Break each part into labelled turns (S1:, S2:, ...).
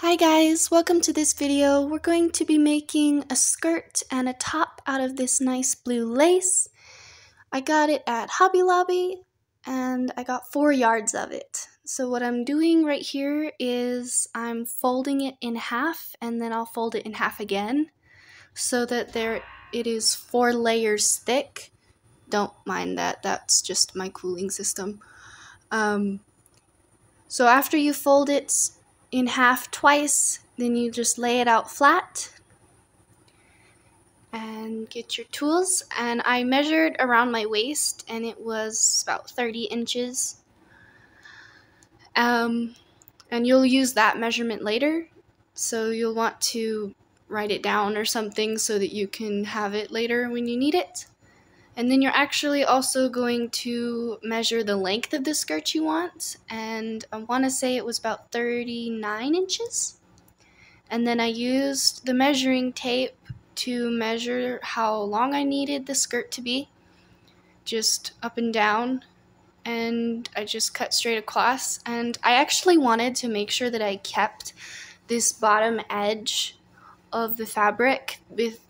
S1: Hi guys, welcome to this video. We're going to be making a skirt and a top out of this nice blue lace. I got it at Hobby Lobby and I got 4 yards of it. So what I'm doing right here is I'm folding it in half and then I'll fold it in half again so that it is 4 layers thick. Don't mind that, that's just my cooling system. So after you fold it in half twice, then you just lay it out flat and get your tools. And I measured around my waist and it was about 30 inches. And you'll use that measurement later. So you'll want to write it down or something so that you can have it later when you need it. And then you're actually also going to measure the length of the skirt you want. And I want to say it was about 39 inches. And then I used the measuring tape to measure how long I needed the skirt to be, just up and down, and I just cut straight across. And I actually wanted to make sure that I kept this bottom edge of the fabric with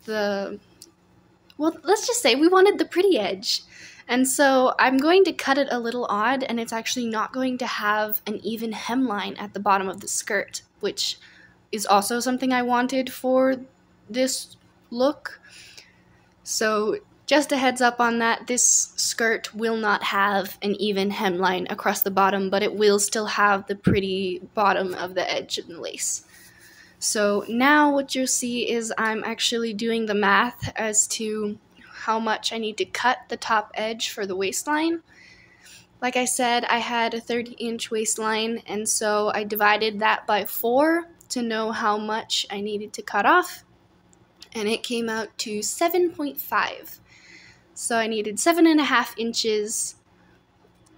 S1: well, let's just say we wanted the pretty edge. And so I'm going to cut it a little odd, and it's actually not going to have an even hemline at the bottom of the skirt, which is also something I wanted for this look. So just a heads up on that, this skirt will not have an even hemline across the bottom, but it will still have the pretty bottom of the edge and lace. So now what you'll see is I'm actually doing the math as to how much I need to cut the top edge for the waistline. Like I said, I had a 30-inch waistline, and so I divided that by 4 to know how much I needed to cut off, and it came out to 7.5. So I needed 7.5 inches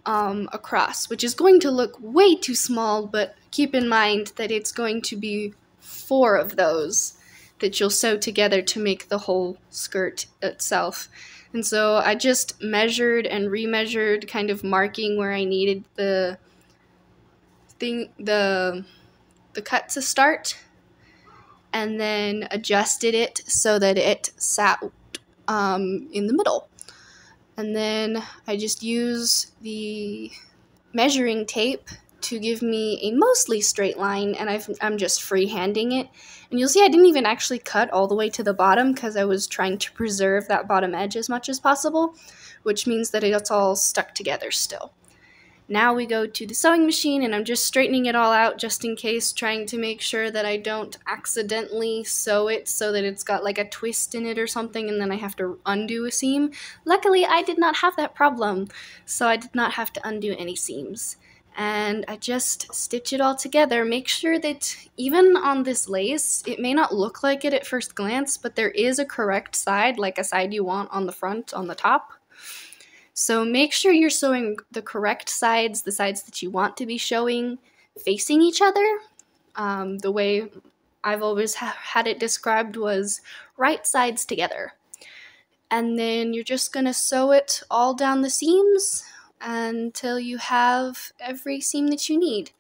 S1: across, which is going to look way too small, but keep in mind that it's going to be 4 of those that you'll sew together to make the whole skirt itself. And so I just measured and remeasured, kind of marking where I needed the cut to start, and then adjusted it so that it sat in the middle. And then I just use the measuring tape to give me a mostly straight line, and I'm just freehanding it. And you'll see I didn't even actually cut all the way to the bottom because I was trying to preserve that bottom edge as much as possible, which means that it's all stuck together still. Now we go to the sewing machine, and I'm just straightening it all out just in case, trying to make sure that I don't accidentally sew it so that it's got like a twist in it or something and then I have to undo a seam. Luckily, I did not have that problem, so I did not have to undo any seams. And I just stitch it all together. Make sure that even on this lace, it may not look like it at first glance, but there is a correct side, like a side you want on the front, on the top. So make sure you're sewing the correct sides, the sides that you want to be showing, facing each other. The way I've always had it described was right sides together. And then you're just going to sew it all down the seams until you have every seam that you need.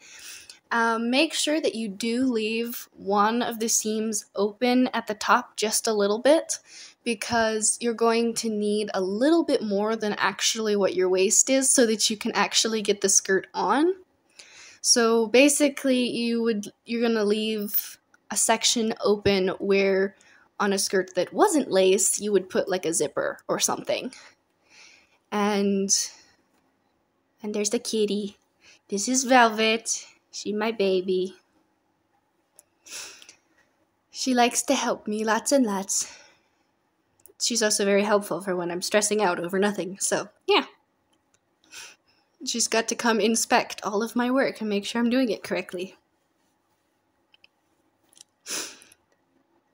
S1: Make sure that you do leave one of the seams open at the top just a little bit, because you're going to need a little bit more than actually what your waist is so that you can actually get the skirt on. So basically you're going to leave a section open where on a skirt that wasn't lace you would put like a zipper or something. And there's the kitty. This is Velvet. She's my baby. She likes to help me lots and lots. She's also very helpful for when I'm stressing out over nothing, so yeah. She's got to come inspect all of my work and make sure I'm doing it correctly.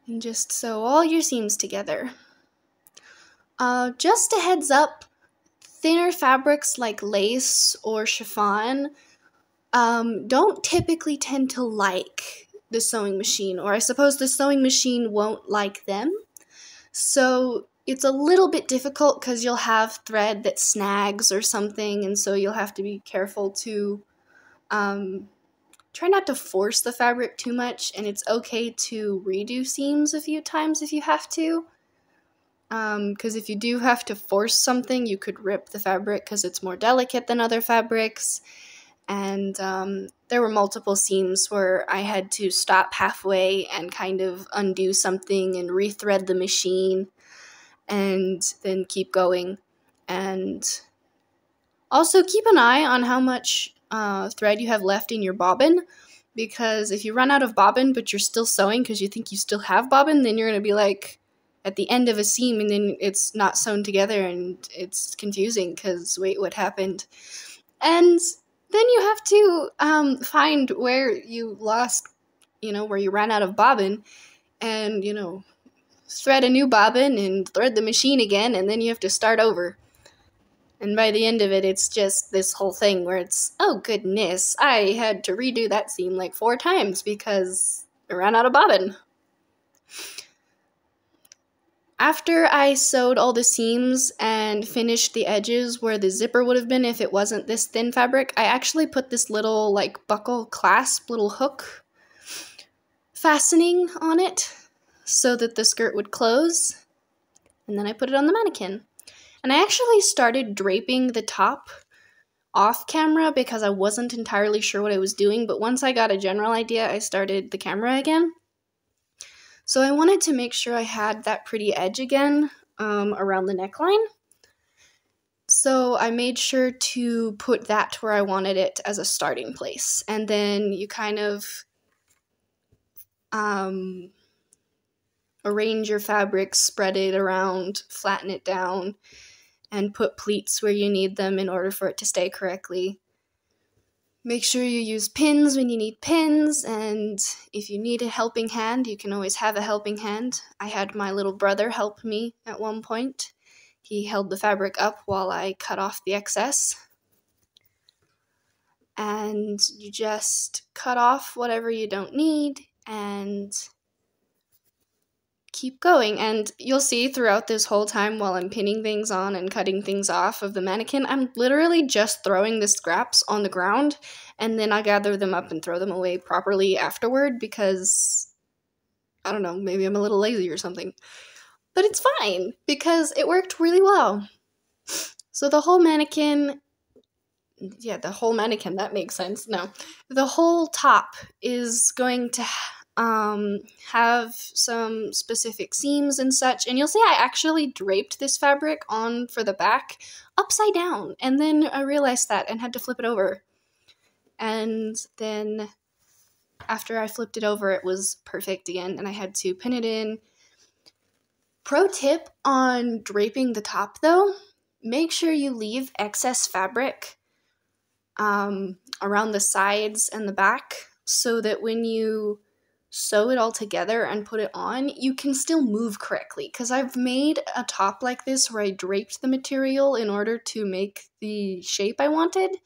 S1: And just sew all your seams together. Just a heads up, thinner fabrics like lace or chiffon don't typically tend to like the sewing machine, or I suppose the sewing machine won't like them. So it's a little bit difficult because you'll have thread that snags or something, and so you'll have to be careful to try not to force the fabric too much, and it's okay to redo seams a few times if you have to. Because if you do have to force something, you could rip the fabric because it's more delicate than other fabrics. And there were multiple seams where I had to stop halfway and kind of undo something and rethread the machine and then keep going. And also keep an eye on how much thread you have left in your bobbin, because if you run out of bobbin but you're still sewing because you think you still have bobbin, then you're going to be like at the end of a seam and then it's not sewn together and it's confusing because wait, what happened? And then you have to find where you lost, where you ran out of bobbin, and thread a new bobbin and thread the machine again, and then you have to start over. And by the end of it, it's just this whole thing where it's, oh goodness, I had to redo that seam like 4 times because I ran out of bobbin. After I sewed all the seams and finished the edges where the zipper would have been if it wasn't this thin fabric, I actually put this little buckle clasp, little hook fastening on it so that the skirt would close. And then I put it on the mannequin. And I actually started draping the top off camera because I wasn't entirely sure what I was doing, but once I got a general idea, I started the camera again. So I wanted to make sure I had that pretty edge again around the neckline. So I made sure to put that where I wanted it as a starting place. And then you kind of arrange your fabric, spread it around, flatten it down, and put pleats where you need them in order for it to stay correctly. Make sure you use pins when you need pins, and if you need a helping hand, you can always have a helping hand. I had my little brother help me at one point. He held the fabric up while I cut off the excess. And you just cut off whatever you don't need and keep going. And you'll see throughout this whole time while I'm pinning things on and cutting things off of the mannequin, I'm literally just throwing the scraps on the ground, and then I gather them up and throw them away properly afterward because, I don't know, maybe I'm a little lazy or something. But it's fine because it worked really well. So the whole mannequin, that makes sense. No, the whole top is going to have some specific seams and such, and you'll see I actually draped this fabric on for the back upside down, and then I realized that and had to flip it over, and then after I flipped it over it was perfect again and I had to pin it in. Pro tip on draping the top though, make sure you leave excess fabric around the sides and the back so that when you sew it all together and put it on, you can still move correctly. Because I've made a top like this where I draped the material in order to make the shape I wanted,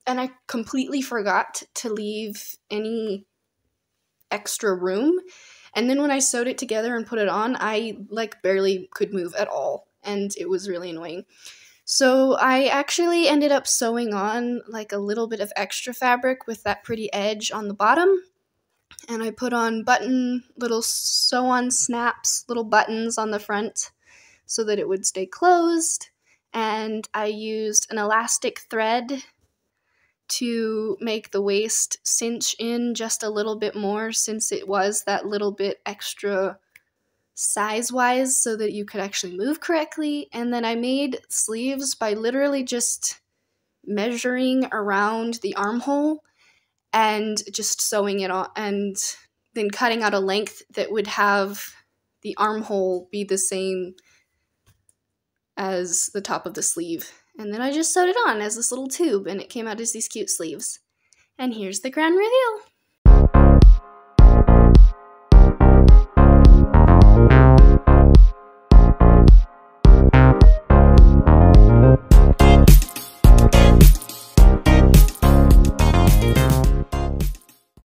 S1: and I completely forgot to leave any extra room. And then when I sewed it together and put it on, I barely could move at all, and it was really annoying. So I actually ended up sewing on a little bit of extra fabric with that pretty edge on the bottom. And I put on little sew-on snaps, little buttons on the front so that it would stay closed. And I used an elastic thread to make the waist cinch in just a little bit more, since it was that little bit extra size-wise so that you could actually move correctly. And then I made sleeves by literally just measuring around the armhole and just sewing it on, and then cutting out a length that would have the armhole be the same as the top of the sleeve. And then I just sewed it on as this little tube, and it came out as these cute sleeves. And here's the grand reveal!